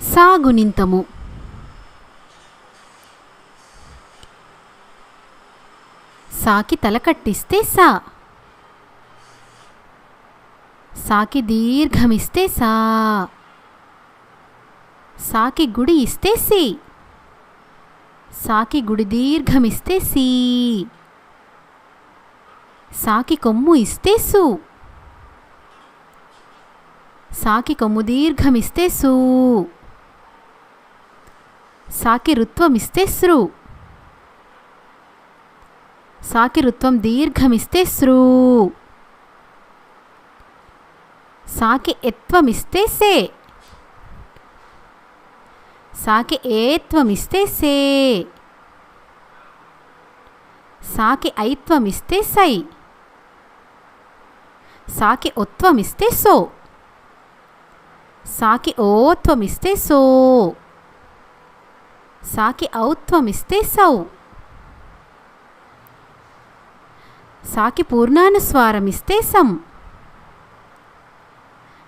సా గుణింతము. సాకి తల కట్టిస్తే సా. సాకి దీర్ఘమిస్తే సా. సాకి గుడి ఇస్తే సి. సాకి గుడి దీర్ఘమిస్తే సి. సాకి కొమ్ము ఇస్తే సు. సాకి కొమ్ము దీర్ఘమిస్తే సు. సాకి రుత్వమిస్తే సృ. సాకి రుత్వం దీర్ఘమిస్తే సృ. సాకి ఎత్వమిస్తే సే. సాకి ఏత్వమిస్తే సే. సాకి ఐత్వమిస్తే సై. సాకి ఒత్వమిస్తే సో. సాకి ఓత్వమిస్తే సో. సాకి ఔత్వమిస్తే సౌ. సాకి పూర్ణానుస్వారమిస్తే సం.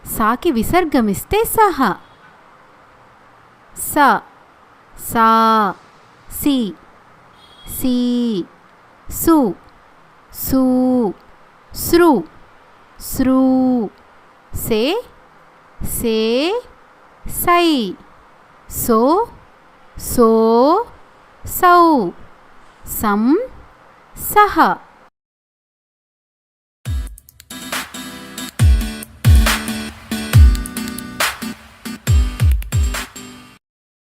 సాకి విసర్గమిస్తే సహ. స, సా, సి, సి, సు, సు, సృ, సృ, సే, సే, సై, సో, సో, సౌ, సం, సహ.